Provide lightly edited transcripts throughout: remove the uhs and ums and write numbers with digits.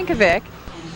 Yankovic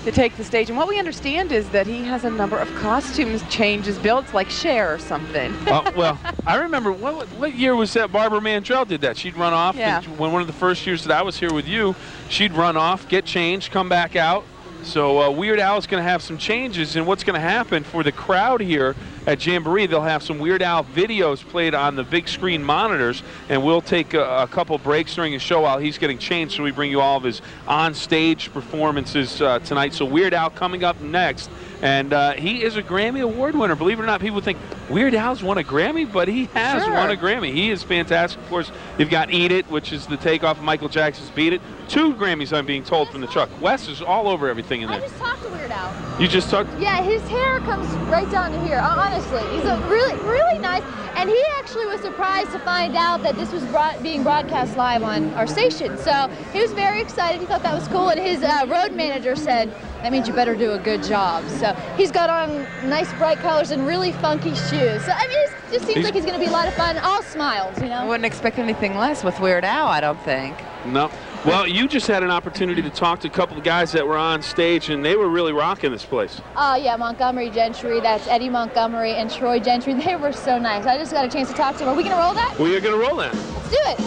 to take the stage. And what we understand is that he has a number of costumes changes built. It's like Cher or something. Well, I remember, what year was that Barbara Mandrell did that? She'd run off. Yeah. When one of the first years that I was here with you, she'd run off, get changed, come back out. So Weird Al is going to have some changes, and what's going to happen for the crowd here at Jamboree, they'll have some Weird Al videos played on the big screen monitors, and we'll take a couple breaks during the show while he's getting changed, so we bring you all of his on-stage performances tonight. So Weird Al coming up next, and he is a Grammy Award winner. Believe it or not, people think Weird Al's won a Grammy, but he has won a Grammy. He is fantastic. Of course, you've got Eat It, which is the takeoff of Michael Jackson's Beat It. 2 Grammys, I'm being told, from the truck. Wes is all over everything in there. I just talked to Weird Al. You just talked? Yeah, his hair comes right down to here, honestly. He's a really nice, and he actually was surprised to find out that this was being broadcast live on our station. So he was very excited. He thought that was cool, and his road manager said, that means you better do a good job. So he's got on nice bright colors and really funky shoes. So, I mean, it just seems like he's going to be a lot of fun. All smiles, you know? I wouldn't expect anything less with Weird Al, I don't think. No. Well, you just had an opportunity to talk to a couple of guys that were on stage, and they were really rocking this place. Yeah, Montgomery Gentry. That's Eddie Montgomery and Troy Gentry. They were so nice. I just got a chance to talk to them. Are we going to roll that? We are going to roll that. Let's do it.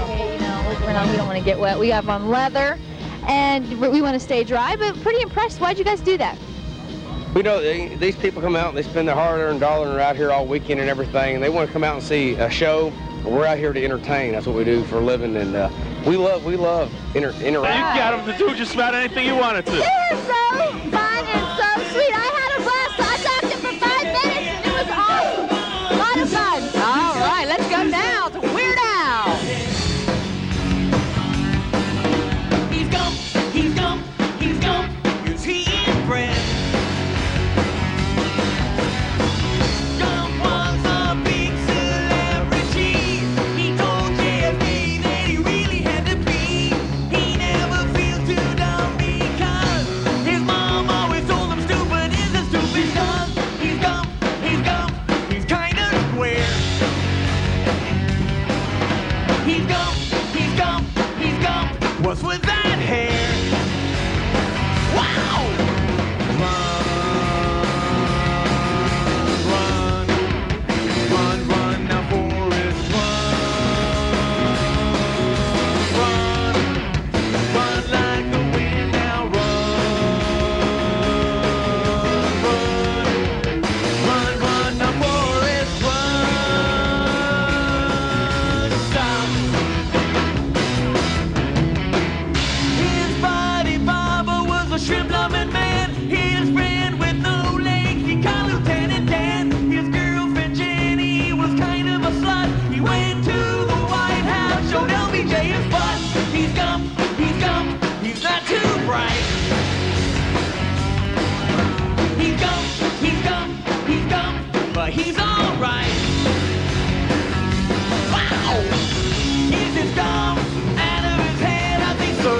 Hey, you know, we don't want to get wet. We have on leather, and we want to stay dry, but pretty impressed. Why'd you guys do that? We know these people come out and they spend their hard-earned dollar and are out here all weekend and everything, and they want to come out and see a show. We're out here to entertain. That's what we do for a living, and we love interacting. You got them to do just about anything you wanted to. It is so fun and so sweet. I had a blast. I talked to him for 5 minutes, and it was awesome. A lot of fun. All right, let's go now to Weird Al. He's Gump, he's Gump, he's Gump. It's he and Brant. What's with that hair? Wow! Run, now Forrest, run like the wind now, run, now Forrest, run, stop. Shrimp loving man, his friend with no legs, he called Lieutenant Dan. His girlfriend Jenny was kind of a slut. He went to the White House, showed LBJ his butt. He's Gump, he's not too bright. He's Gump, but he's alright. Wow! Is his gum out of his head? I think so.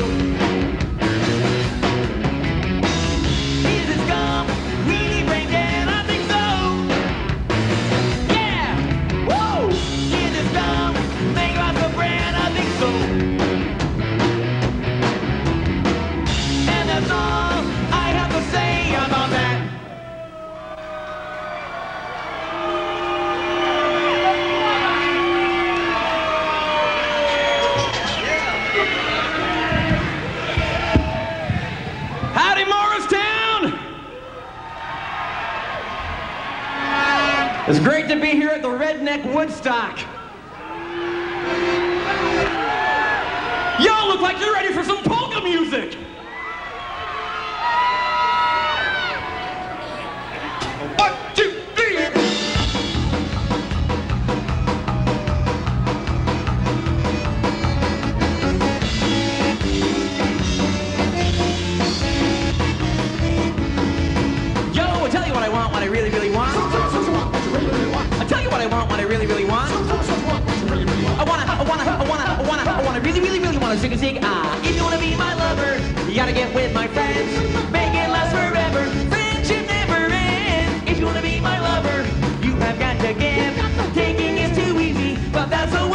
It's great to be here at the Redneck Woodstock. Y'all look like you're ready for some polka music. One, two, three. Yo, I'll tell you what I want, what I really, really want. I'll tell you what I want, what I really, really want. I wanna really, really, really wanna zig a zig ah. If you wanna be my lover, you gotta get with my friends. Make it last forever. Friendship never ends. If you wanna be my lover, you have got to give. Taking is too easy, but that's the way.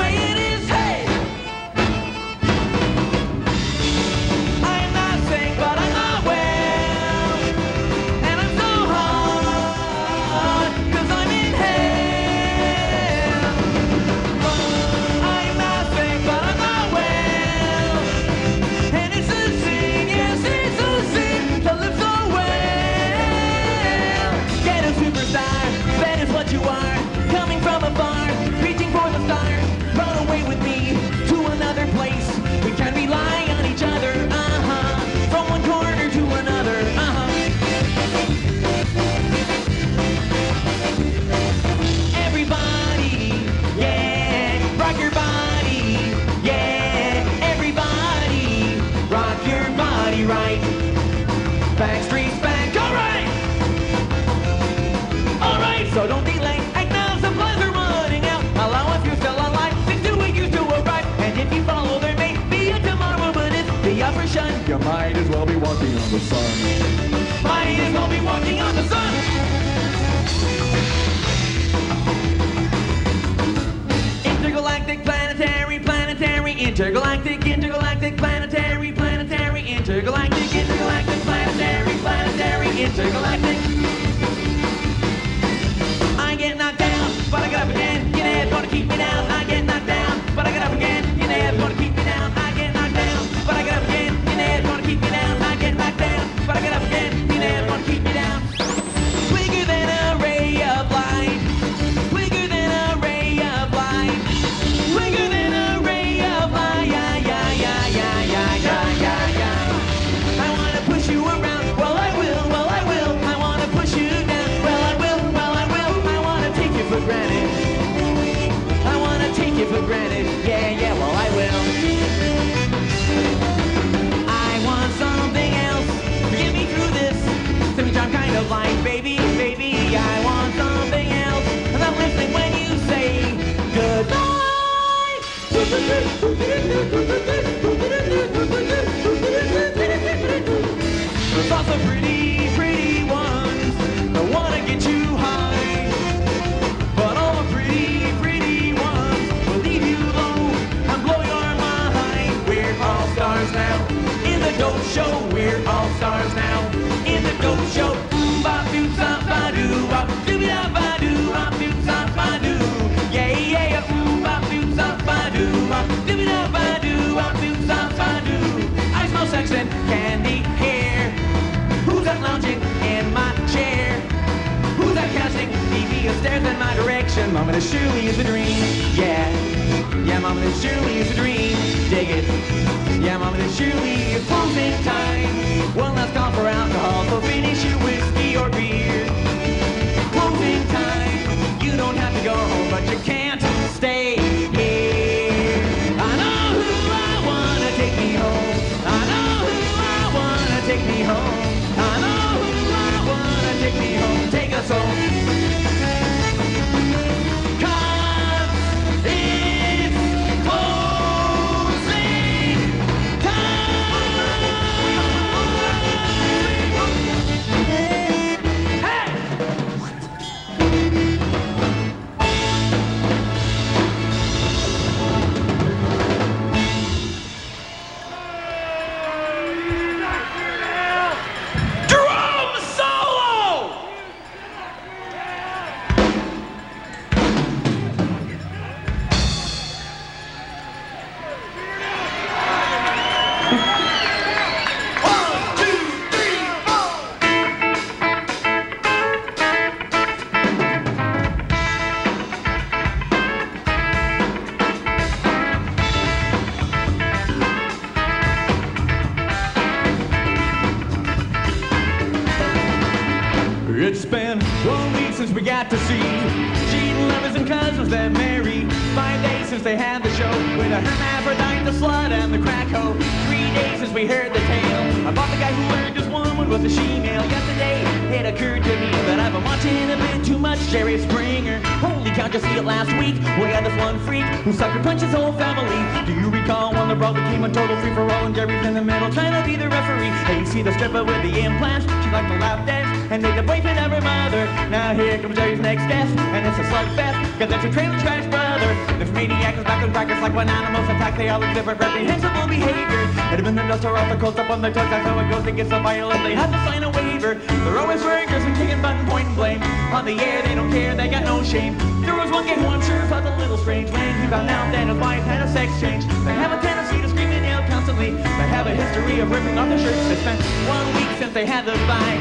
Intergalactic, intergalactic, planetary, planetary, intergalactic, intergalactic, planetary, planetary, intergalactic. I get knocked down, but I get up again. You never gonna keep me down. I get knocked down, but I get up again. You never gonna keep me down. I get knocked down, but I get up again. You never gonna keep me down. I get knocked down, but I get up again. You never gonna keep me down. Quicker than a ray of light. Quicker than a ray of light. Quicker than a ray of light. Yeah, yeah, yeah, yeah, yeah, yeah, yeah, yeah. I wanna push you around. Well, I will. Well, I will. I wanna push you down. Well, I will. Well, I will. I wanna take you for granted. I wanna take you for granted. Yeah, yeah. Well, I will. I want something else. Get me through this. Semi-charm kind of life, baby, baby. I want something else. And I'm listening when you say goodbye. There's lots of pretty, pretty ones. I wanna get you high. But all the pretty, pretty ones will leave you low and blow your mind. We're all stars now. In the dope show, we're all stars now. In the dope show. Ba-doo-sa-ba-doo, ba-doo-ba-doo, ba-doo-sa-ba-doo. Yeah, yeah, ba-doo-sa-ba-doo, ba-doo-ba-doo, ba-doo-sa-ba-doo. I smell sex and candy here. Who's that lounging in my chair? Who's that casting devious stares in my direction? Mama, this surely is a dream. Yeah, yeah, Mama, this surely is a dream. Dig it. Yeah, Mama, this surely is closing time. One last call for alcohol, so finish your whiskey or beer. Closing time. You don't have to go home, but you can't stay here. I know who I wanna take me home. I know who I wanna take me home. I know who I wanna take me home. Take us home. 'Cause it's closing time. Hey! Drum solo! It's been 1 week since we got to see cheating lovers and cousins that marry. 5 days since they had the show with a hermaphrodite, the slut, and the crack hoe. 3 days since we heard the tale about the guy who learned his woman was a she-male. Yesterday it occurred to me that I've been watching a bit too much Jerry Springer. Holy cow, just see it last week. We had this one freak who sucker punched his whole family. Do you recall when the brawl became a total free-for-all and Jerry's in the middle trying to be the referee? Hey, you see the stripper with the implants? She liked to lap dance and made the boyfriend of her mother. Now here comes Jerry's next guest, and it's a slugfest, cause it's a trailer trash brother. This maniac is back and practice like when animals attack, they all exhibit reprehensible behavior. It had been the dust or off the coast up on their toes, that's how it goes, it gets so violent, they have to sign a waiver. They're always burgers and kicking button, pointing blame. On the air, they don't care, they got no shame. There was one guy who I'm sure felt a little strange when he found out that his wife had a sex change. They have a tendency to scream and yell constantly. They have a history of ripping off their shirts. They spent 1 week since they had the fight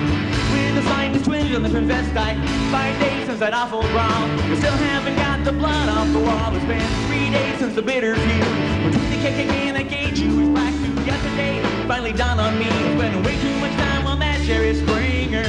with the Siamese twins and the transvestite. 5 days since that awful brawl. We still haven't got the blood off the wall. It's been 3 days since the bitter feud between the KKK and the gay Jewish black dude. Yesterday finally dawned on me, spending way too much time on that Jerry Springer.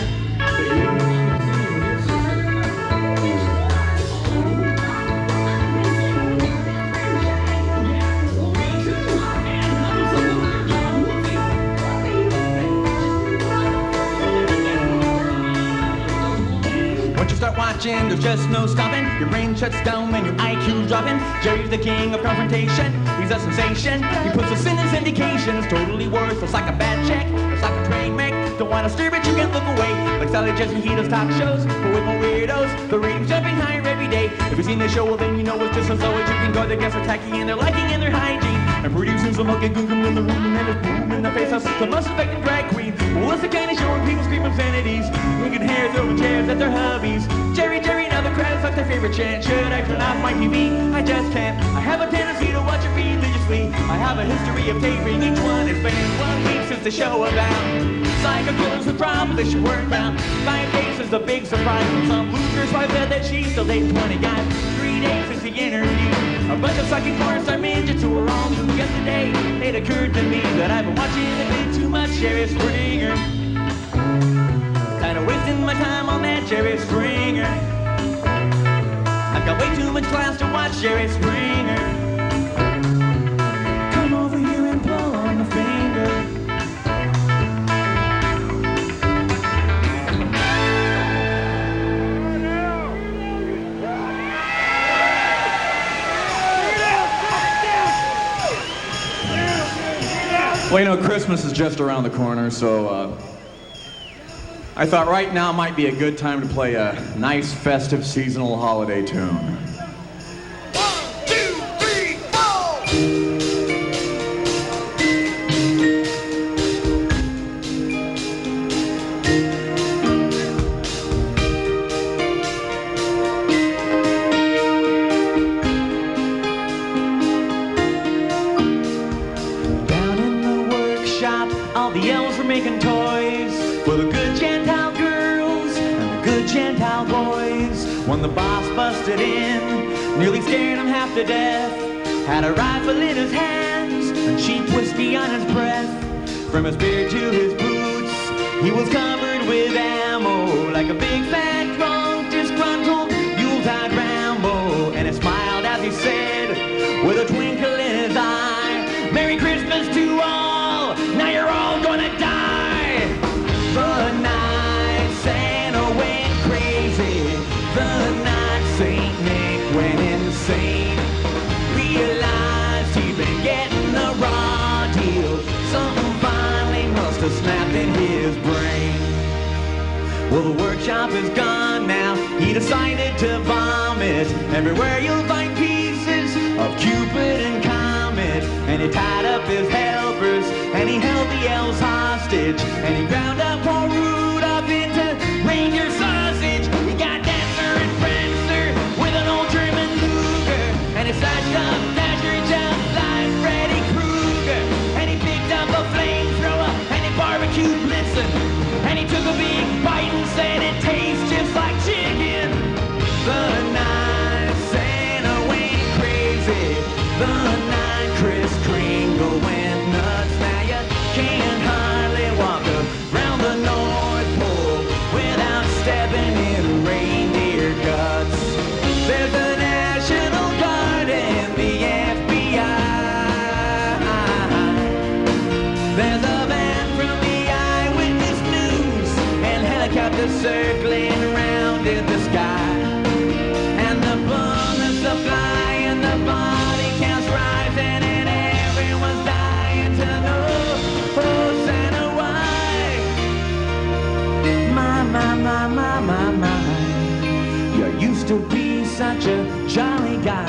Start watching, there's just no stopping. Your brain shuts down and your IQ's dropping. Jerry's the king of confrontation. He's a sensation. He puts us in his indication. It's totally worthless, like a bad check. It's like a train wreck. Don't want to stir, but you can't look away. Like Sally Jesse, he does talk shows, but with more weirdos. The ratings jumping higher every day. If you've seen the show, well then you know it's just as always. You can go, their guests are tacky and they're lacking in their hygiene. And pretty soon some monkey goon comes in the room and it's boom in the face of the most effective drag queen. Well, it's the kind of show where people scream obscenities, making hair throwing chairs at their hubbies. Jerry, now the crowd's like their favorite chant. Should I turn off my TV? I just can't. I have a tendency to watch it religiously. I have a history of taping each one. It's been 1 week since the show about psycho killers with problems that should work out. 5 days since the big surprise from some losers. I bet that she's still dating 20 guys. 3 days since the interview. A bunch of sucking corners are midgets who were all new yesterday. It occurred to me that I've been watching a bit too much Jerry Springer. Kinda wasting my time on that Jerry Springer. I've got way too much class to watch Jerry Springer. Come over here and pull on the finger. Well, you know, Christmas is just around the corner, so I thought right now might be a good time to play a nice, festive, seasonal holiday tune. 1, 2, 3, 4! All the elves were making toys for the good Gentile girls and the good Gentile boys. When the boss busted in, nearly scared him half to death, had a rifle in his hands and cheap whiskey on his breath. From his beard to his boots, he was covered with ammo, like a big fat drunk, disgruntled Yuletide Rambo. And he smiled as he said, with a twinkle in his eye, "Merry Christmas to all, now you're all gonna die." The night Santa went crazy, the night Saint Nick went insane. Realized he'd been getting a raw deal, something finally must have snapped in his brain. Well, the workshop is gone now, he decided to vomit. Everywhere you'll find pieces of Cupid and Comet. And he tied up his helpers, and he held the elves hostage, and he ground up poor Rudolph into reindeer sausage. He got Dancer and Prancer with an old German Luger, and he slashed up Dasher just like Freddy Krueger. And he picked up a flamethrower, and he barbecued Blitzen, and he took a big bite and said it tastes just like chicken. The night Santa went crazy, the night Kris Kringle went nuts. Now you can't hardly walk around the North Pole without stepping in reindeer guts. There's the National Guard and the FBI. There's a van from the Eyewitness News and helicopters circling around in the sky. And the bullets fly and the body counts rising, and everyone's dying to know, oh Santa, why? My, you used to be such a jolly guy.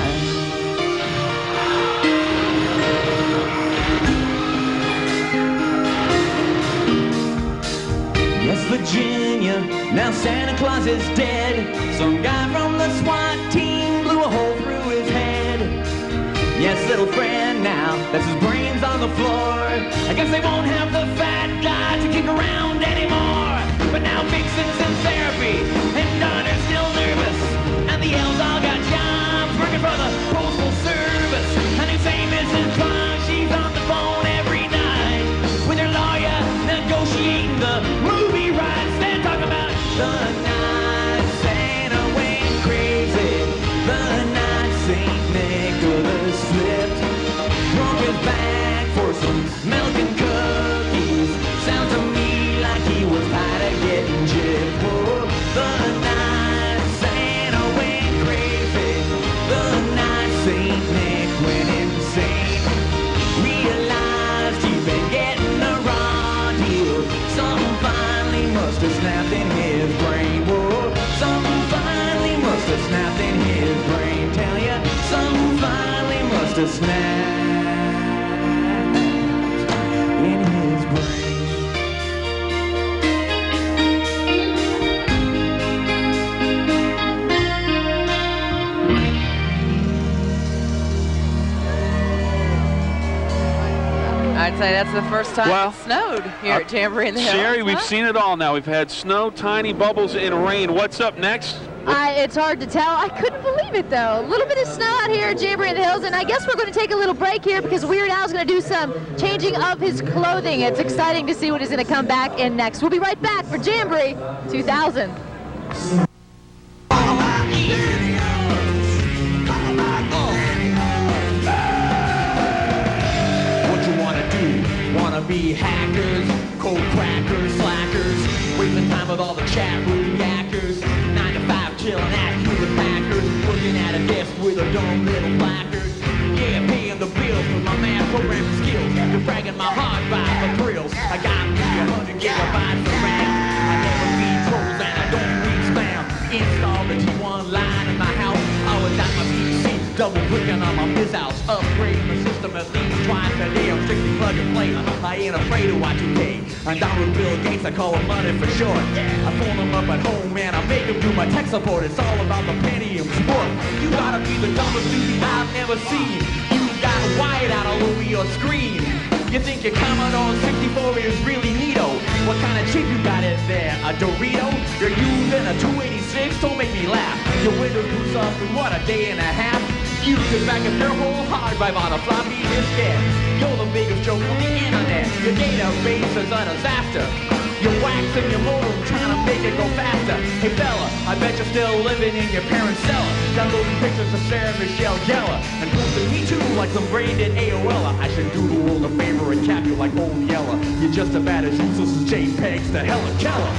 Yes, Virginia, now Santa Claus is dead. Some guy from the SWAT team blew a hole through his head. Yes, little friend, now that's his brains on the floor. I guess they won't have the fat guy to kick around anymore. But now Vixen's in therapy, and Donner's still nervous, and the elves all got jobs working for the Postal Service. And they say Mrs. Claus, she's on the phone every night with her lawyer, negotiating the movie rights. They're talking about the night Santa went crazy, the night Saint Nicholas flipped, broke his back for some milk and cookies. Sounds to me like he was tired of getting gypped. Oh, the night Santa went crazy, the night Saint Nick went insane. Realized he'd been getting a raw deal, something finally must have snapped in his brain. Whoa, something finally must have snapped in his brain. Tell ya, something finally must have snapped. I'd say that's the first time Well, it snowed here at Jamboree in the Hills. Sherry, we've huh? seen it all now. We've had snow, tiny bubbles, and rain. What's up next? It's hard to tell. I couldn't believe it, though. A little bit of snow out here at Jamboree in the Hills, and I guess we're going to take a little break here because Weird Al's going to do some changing of his clothing. It's exciting to see what he's going to come back in next. We'll be right back for Jamboree 2000. What you wanna do? Wanna be hackers, cold crackers, slackers, wasting time with all the chat room yackers, 9 to 5 chilling at Hewlett Packard, working at a desk with a dumb little placard. Yeah, paying the bills with my man programming skills. You're fragging my hard drive for thrills. I got me 100 gigabytes of RAM. I never read trolls and I don't read spam. Install the T1 line in my house. Always got my PC, double clicking on my Miz-outs. Upgrading the system at least twice a day. I'm strictly plug and play. I ain't afraid of Y2K. I'm down with Bill Gates, I call him money for short. I phone him up at home, man, I make him do my tech support. It's all about the Pentiums. You gotta be the dumbest dude I've never seen. You got white out all over your screen. You think your Commodore 64 is really neato. What kind of chip you got in there? A Dorito? You're using a 286? Don't make me laugh. Your Windows boots up in what, a day and a half? You could back up your whole hard drive on a floppy diskette. You're the biggest joke on the internet. Your database is a disaster. You're waxing your modem trying to make it go faster. Hey fella, I bet you're still living in your parents' cellar, downloading pictures of Sarah Michelle Gellar and posting me too like some brain dead AOL. I should do the world a favor and cap you like Old Yeller. You're just about as useless as JPEGs to Helen Keller.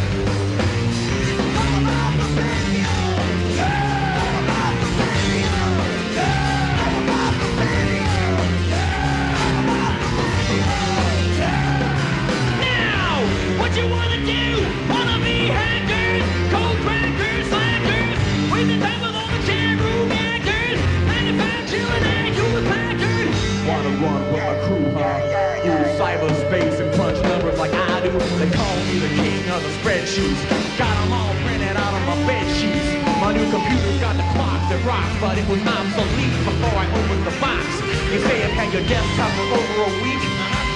What you wanna do? Wanna be hackers, cold crackers, slackers, wasting time with all the chat room hackers, 95 chilling at Hewlett Packard. Wanna run with my crew, huh? Use cyberspace and punch numbers like I do. They call me the king of the spreadsheets. Got them all printed out on my bed sheets. My new computer's got the clocks that rocks, but it was obsolete before I opened the box. You say it had your desktop for over a week?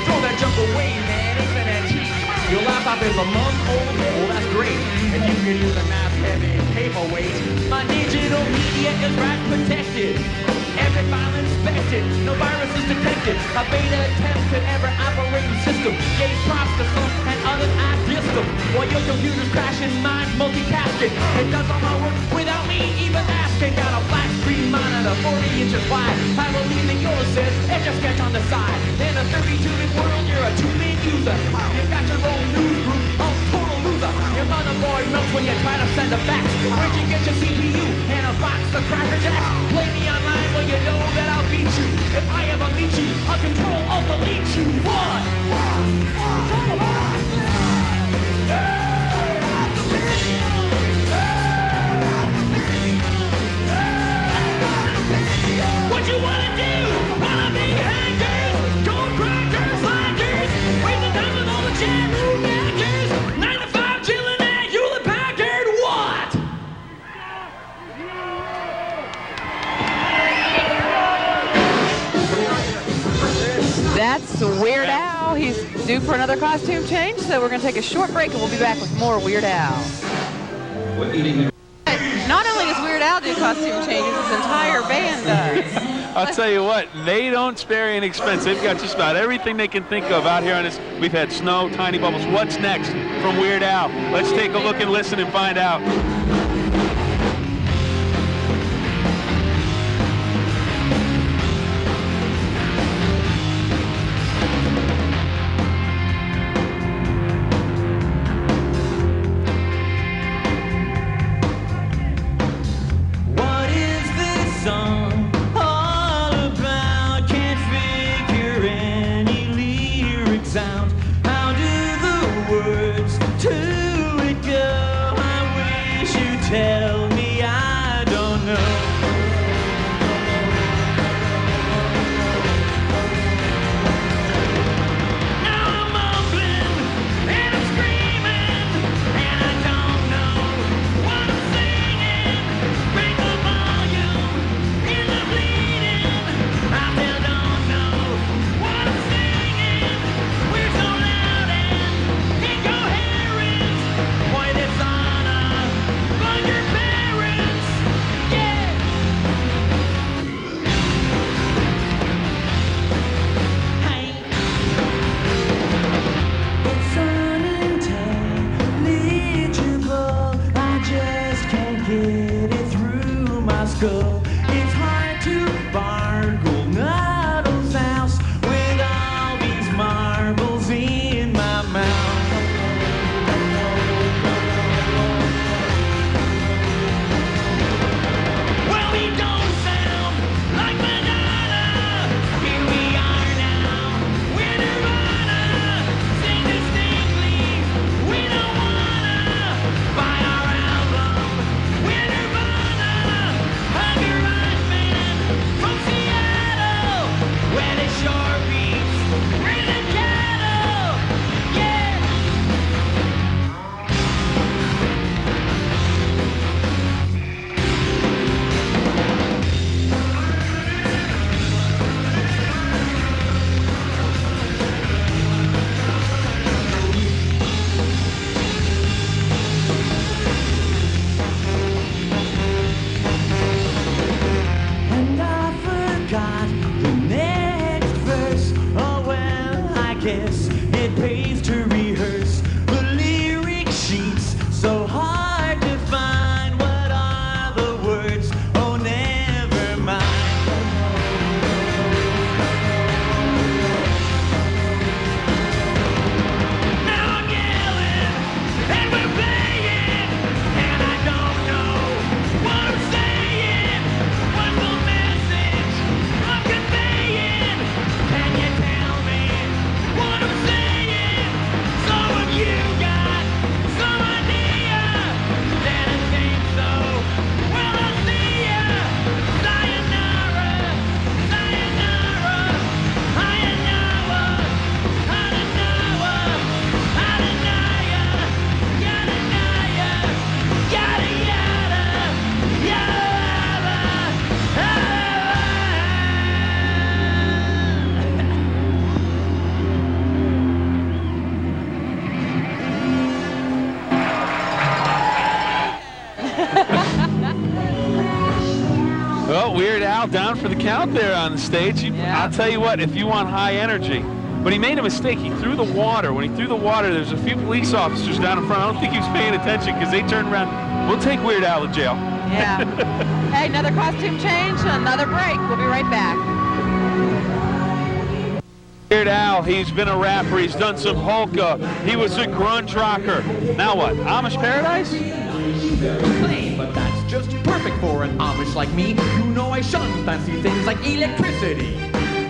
Throw that junk away, man, it's an antique. Your laptop is a month old? Well, that's great. If you can use a nice heavy paperweight. My digital media is right protected. Every file inspected. No virus is detected. A beta tested every operating system. Gave props to some and others I dissed them. While your computer's crashing, mine's multitasking. It does all my work without me even asking. Got a flat screen monitor 40 inches wide. I believe that yours says etch a sketch on the side. In a 32-bit world, you're a 2-bit user. You've got your own news group, oh, total loser. Your motherboard melts when you try to send a fax. Where'd you get your CPU and a box of Cracker Jacks? Play me online, well you know that I'll beat you. If I ever meet you, I'll control, I'll delete you. What? What you wanna do? Wanna be hackers, cold crackers, slackers, wasting time with all the chat room hackers, 9 to 5 chilling at Hewlett Packard. What? That's Weird Al. He's due for another costume change, so we're going to take a short break and we'll be back with more Weird Al. Not only does Weird Al do costume changes, his entire band does. I'll tell you what, they don't spare any expense. They've got just about everything they can think of out here on this. We've had snow, tiny bubbles. What's next from Weird Al? Let's take a look and listen and find out. What is this song all about? Can't figure any lyrics out. How do the words to it go? I wish you'd tell me, I don't know. Now I'm mumbling and I'm screaming and I don't know what I'm singing. Break the volume in the bleeding. I still don't know what I'm singing. guess it pays to rehearse the lyric sheets. So hard to find what are the words. Oh, never mind. Now I'm yelling and we're playing, and I don't know what I'm saying. What's the message I'm conveying? Can you tell me what I'm saying? So if you got some idea, then I think so. Well, I'll see ya. Sayonara, sayonara, hayanawa, hananawa, hananaya, yadanaya, yada yada, Well, Weird Al down for the count there on the stage. Yeah. I'll tell you what, if you want high energy. But he made a mistake. He threw the water. When he threw the water, there's a few police officers down in front. I don't think he was paying attention because they turned around. We'll take Weird Al to jail. Yeah. Hey, another costume change, another break. We'll be right back. Weird Al, he's been a rapper. He's done some polka. He was a grunge rocker. Now what? Amish Paradise? Plain, but that's just perfect for an Amish like me. You know I shun fancy things like electricity.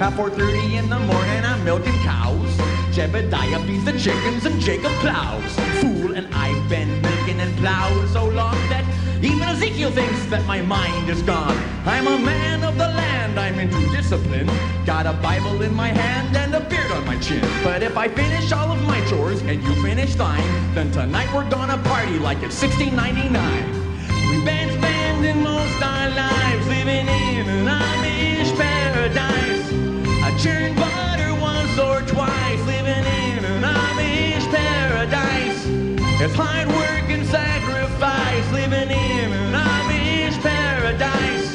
At 4:30 in the morning, I'm milking cows. Jebediah feeds the chickens and Jacob plows. Fool, and I've been milking and plowing so long that even Ezekiel thinks that my mind is gone. I'm a man of the land, I'm into discipline. Got a Bible in my hand and a beard on my chin. But if I finish all of my chores and you finish thine, then tonight we're gonna party like it's 1699. We've been spending most our lives living in an Amish paradise. I churn butter once or twice, living in an Amish paradise. It's hard work and sacrifice, living in an Amish paradise.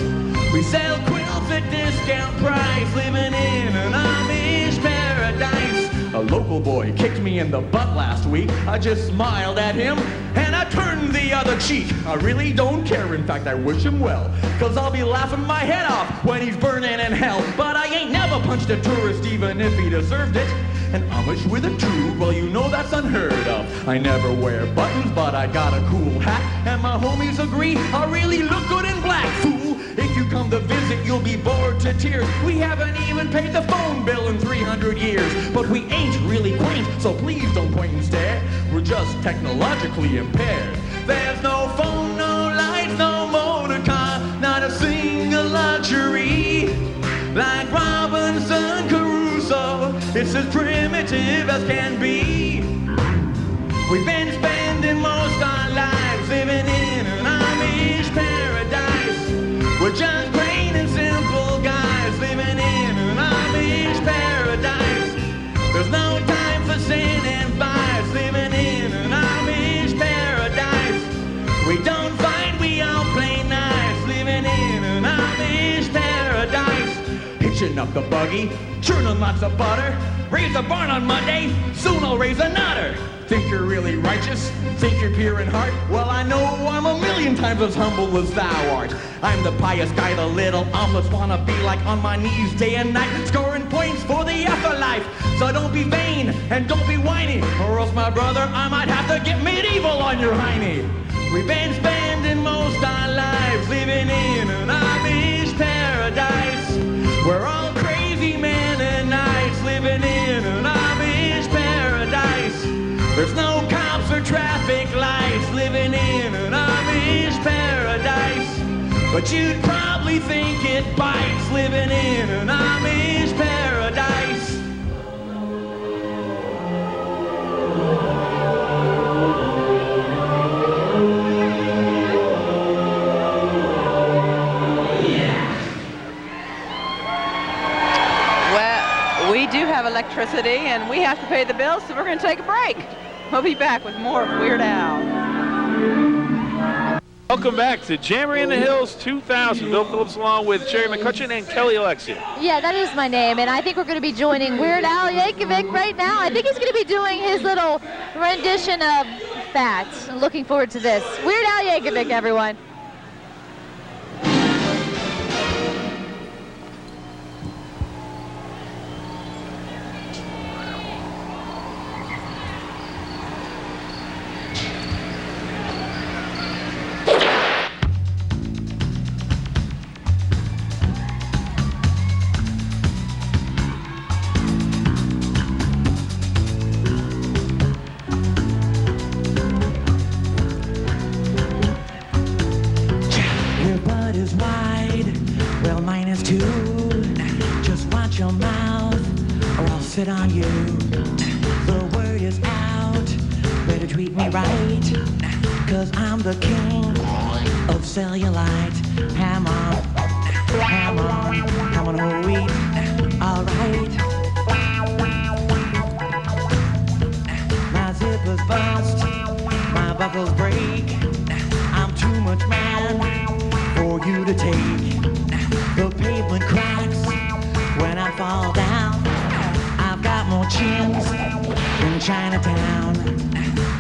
We sell quilts at discount price, living in an Amish paradise. A local boy kicked me in the butt last week. I just smiled at him and I turned the other cheek. I really don't care, in fact I wish him well, cause I'll be laughing my head off when he's burning in hell. But I ain't never punched a tourist even if he deserved it. An Amish with a tube, well you know that's unheard of. I never wear buttons but I got a cool hat, and my homies agree I really look good in black. Fool, if you come to visit you'll be bored to tears. We haven't even paid the phone bill in 300 years. But we ain't really quaint, so please don't point and stare. We're just technologically impaired. There's no phone, no lights, no motor car, not a single luxury. Like Robinson Crusoe, it's as primitive as can be. We've been spending most our lives living in an Amish paradise. We're just plain and simple guys living in an Amish paradise. There's no time for sin and vice, living in an Amish paradise. We don't fight, we all play nice, living in an Amish paradise. Hitching up the buggy, churning lots of butter, raise a barn on Monday, soon I'll raise a nutter. Think you're really righteous? Think you're pure in heart? Well, I know I'm a million times as humble as thou art. I'm the pious guy the little omelets wanna be like, on my knees day and night, scoring points for the afterlife. So don't be vain and don't be whiny, or else, my brother, I might have to get medieval on your hiney. We've been spending most our lives living in an Amish paradise. We're all crazy men and nice, living in an Amish paradise. There's no cops or traffic lights, living in an Amish paradise. But you'd probably think it bites, living in an Amish paradise. Well, we do have electricity and we have to pay the bills, so we're going to take a break. We'll be back with more of Weird Al. Welcome back to Jamboree in the Hills 2000. Bill Phillips along with Sherry McCutcheon and Kelly Alexia. Yeah, that is my name, and I think we're going to be joining Weird Al Yankovic right now. I think he's going to be doing his little rendition of Fat. Looking forward to this. Weird Al Yankovic, everyone. Sit on you. The word is out. Better treat me right. Cause I'm the king of cellulite. Ham on, ham on, ham on whole wheat. Alright. My zippers bust, my buckles break. I'm too much man for you to take. The pavement cracks when I fall down. Got more chins in Chinatown.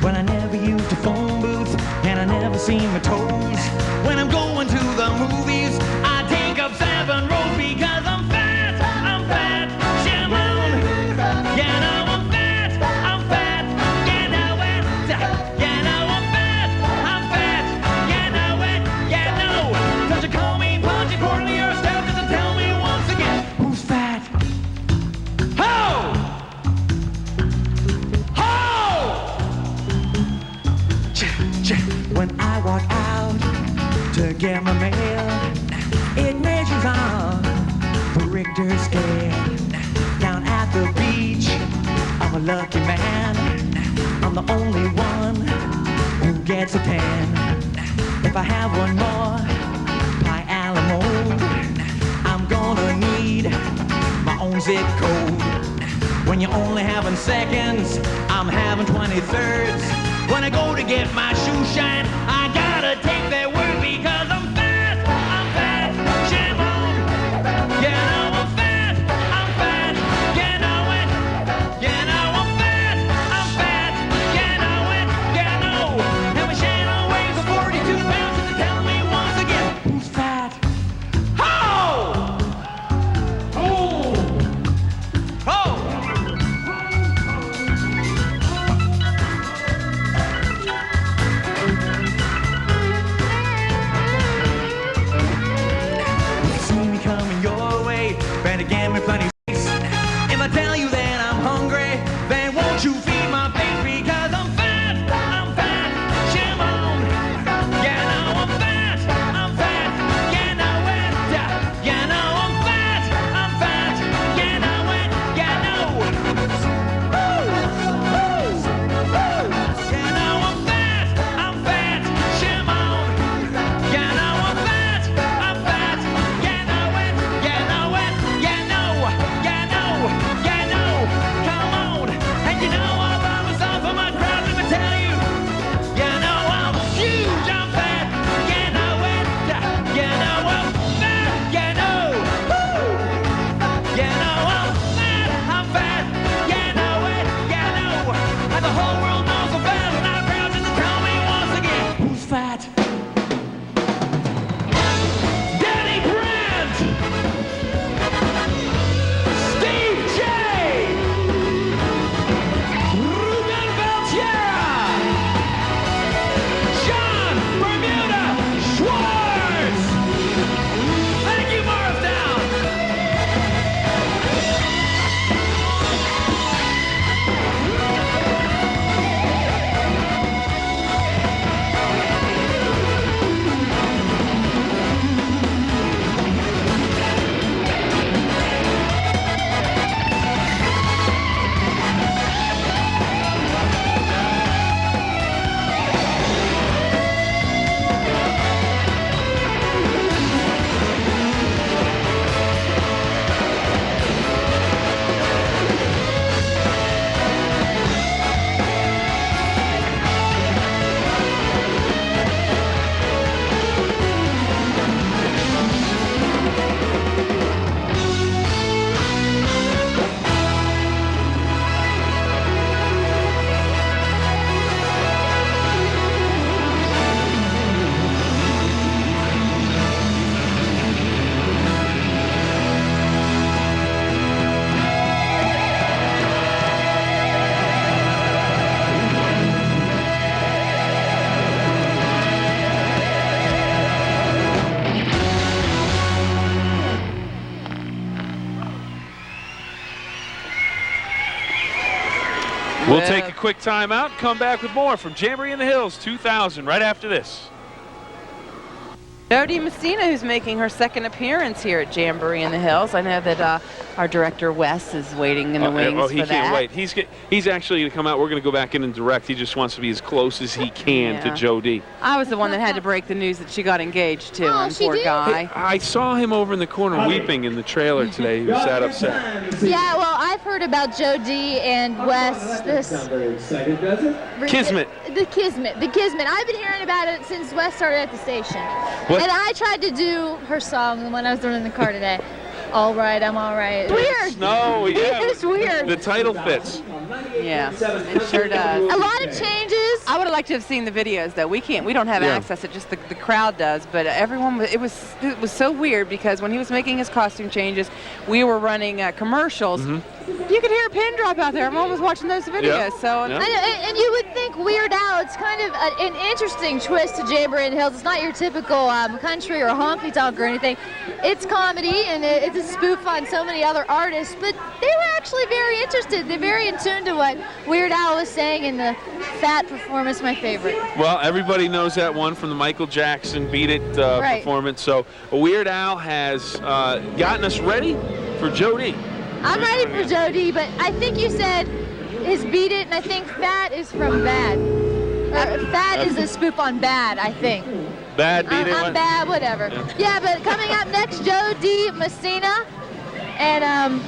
When I never used a phone booth and I never seen my toes. When I'm going to the movies, I take up 7 rows because I'm fat, Shimon. You know I'm fat, you know it. You know I'm fat, you know it, you know. Don't you call me punchy, quarterly, or stuff, just to tell me once again, who's fat? Ho! When I walk out to get my mail, it measures on the Richter scale. Down at the beach, I'm a lucky man. I'm the only one who gets a 10. If I have one more pie a la mode, I'm gonna need my own zip code. When you're only having seconds, I'm having 23rds. When I go to get my shoe shine, I gotta take their word because I'm fat, Shimon. You know I'm fat, you know it. You know I'm fat, you know it, you know. And my Shannon weighs 42 pounds, and they tell me once again, who's fat? Ho! Oh! Ho! We'll take a quick time out and come back with more from Jamboree in the Hills 2000 right after this. Jody Messina, who's making her second appearance here at Jamboree in the Hills. I know that our director Wes is waiting in the wings for that. Oh, he can't wait. He's actually going to come out. We're going to go back in and direct. He just wants to be as close as he can to Jody. I was the one that had to break the news that she got engaged to him, poor guy. I saw him over in the corner weeping in the trailer today. He was that upset. Yeah, well, I've heard about Jody and Wes. Kismet. The Kismet. I've been hearing about it since Wes started at the station. What? And I tried to do her song when I was doing it in the car today. All right, I'm all right. Weird. No, yeah. It's weird. The title fits. Yeah, it sure does. A lot of changes. I would have liked to have seen the videos, though. We don't have access. It just the crowd does. But everyone, it was so weird because when he was making his costume changes, we were running commercials. You could hear a pin drop out there. Everyone was watching those videos. So, and you would think Weird Al, it's kind of an interesting twist to Jamboree in the Hills. It's not your typical country or honky tonk or anything. It's comedy and it's a spoof on so many other artists. But they were actually very interested. They're very in tune to what Weird Al was saying in the Fat performance, my favorite. Well, everybody knows that one from the Michael Jackson Beat It performance. So Weird Al has gotten us ready for Jody. I'm ready for Jody, but I think you said his Beat It, and I think Fat is from Bad. Fat is a spoof on Bad, I think. Bad, Beat It? I'm Bad, whatever. Yeah, but coming up next, Jody Messina. And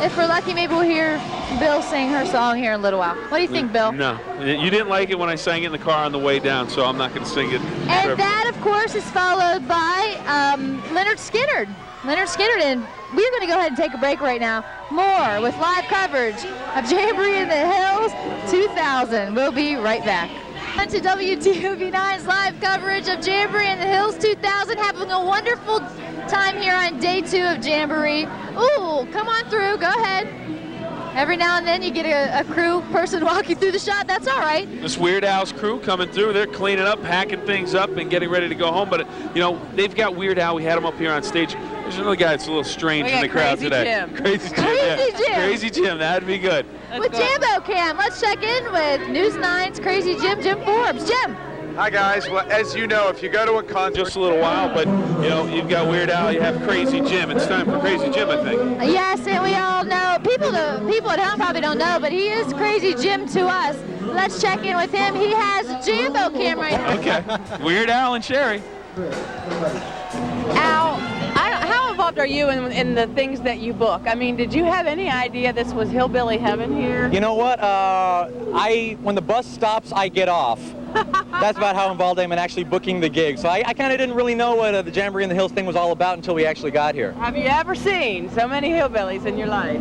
if we're lucky, maybe we'll hear Bill sing her song here in a little while. What do you think, Bill? No. You didn't like it when I sang it in the car on the way down, so I'm not going to sing it. And that, of course, is followed by Leonard Skinner. And we're going to go ahead and take a break right now. More with live coverage of Jamboree in the Hills 2000. We'll be right back. On to WTOV9's live coverage of Jamboree in the Hills 2000. Having a wonderful time here on day 2 of Jamboree. Ooh, come on through. Go ahead. Every now and then you get a crew person walking through the shot. That's all right. This Weird Al's crew coming through. They're cleaning up, hacking things up, and getting ready to go home. But, they've got Weird Al. We had him up here on stage. There's another guy that's a little strange in the crowd today. Crazy Jim. Crazy Jim. That'd be good. With Jambo Cam, let's check in with News 9's Crazy Jim Forbes. Jim. Hi guys. Well, as you know, if you go to a concert, just a little while, but you've got Weird Al, you have Crazy Jim. It's time for Crazy Jim, I think. Yes, and we all know. People at home probably don't know, but he is Crazy Jim to us. Let's check in with him. He has a Jambo Cam right now. Okay. Weird Al and Sherry. Al, how involved are you in the things that you book? I mean, did you have any idea this was hillbilly heaven here? You know what? When the bus stops, I get off. That's about how involved I am in actually booking the gig. So I kind of didn't really know what the Jamboree in the Hills thing was all about until we actually got here. Have you ever seen so many hillbillies in your life?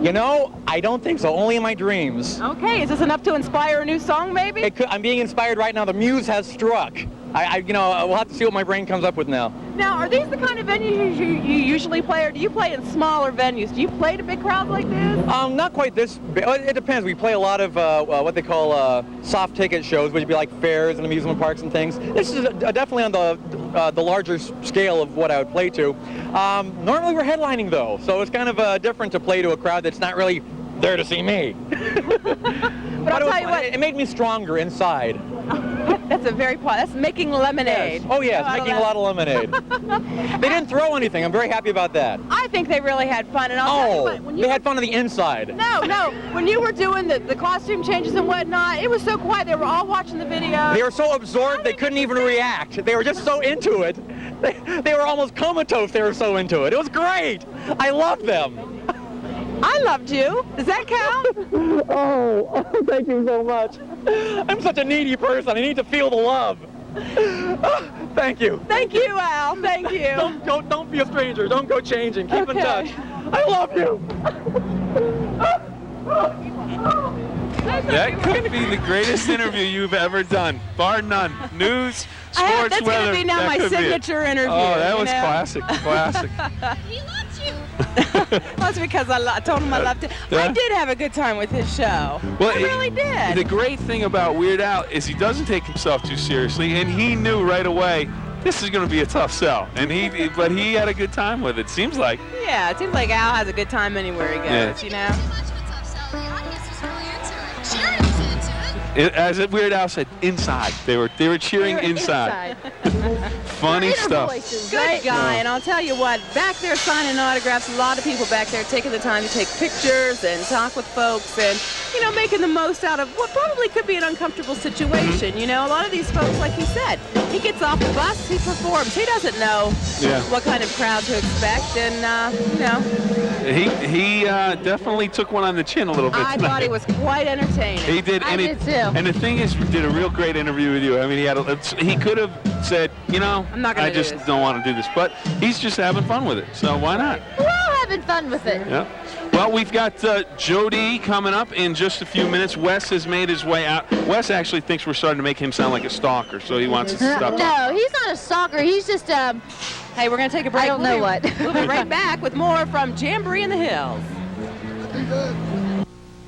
I don't think so. Only in my dreams. Okay, is this enough to inspire a new song, maybe? I'm being inspired right now. The muse has struck. We'll have to see what my brain comes up with now. Now, are these the kind of venues you usually play, or do you play in smaller venues? Do you play to big crowds like this? Not quite this big. It depends. We play a lot of what they call soft ticket shows, which would be like fairs and amusement parks and things. This is definitely on the larger scale of what I would play to. Normally we're headlining though, so it's kind of different to play to a crowd that's not really there to see me. But I'll tell you what, it made me stronger inside. That's making lemonade. Yes. Oh yes, making a lot of lemonade. They didn't throw anything. I'm very happy about that. I think they really had fun. And I'll tell you what, they had fun on the inside. No. When you were doing the costume changes and whatnot, it was so quiet. They were all watching the video. They were so absorbed they couldn't even react. They were just so into it. They were almost comatose. They were so into it. It was great. I loved them. I loved you. Does that count? Oh, thank you so much. I'm such a needy person. I need to feel the love. Thank you. Thank you, Al. Thank you. Don't be a stranger. Don't go changing. Keep in touch. I love you. That could be the greatest interview you've ever done, bar none. News, sports, that's weather. That's going to be now my signature interview. Oh, that was classic. He loves you. That's because I told him I loved it. I did have a good time with his show. Well, I really did. The great thing about Weird Al is he doesn't take himself too seriously, and he knew right away this is going to be a tough sell, but he had a good time with it. Seems like. Yeah, it seems like Al has a good time anywhere he goes. Much of a tough sell. The audience is really into it. Sharon is As Weird Al said, inside. They were cheering inside. Funny stuff. Good guy, and I'll tell you what, back there signing autographs, a lot of people back there taking the time to take pictures and talk with folks and, you know, making the most out of what probably could be an uncomfortable situation. You know, a lot of these folks, like he said, he gets off the bus, he performs. He doesn't know what kind of crowd to expect, and, you know. He definitely took one on the chin a little bit I tonight. thought he was quite entertaining. He did. I did too. And the thing is, we did a real great interview with you. I mean, he could have said, you know, I'm not gonna I do just this. don't want to do this. But he's just having fun with it. So why not? We're all having fun with it. Yeah. Well, we've got Jody coming up in just a few minutes. Wes has made his way out. Wes actually thinks we're starting to make him sound like a stalker, so he wants us to stop. No, he's not a stalker. He's just Hey, we're going to take a break. I don't know what. We'll be right back with more from Jamboree in the Hills.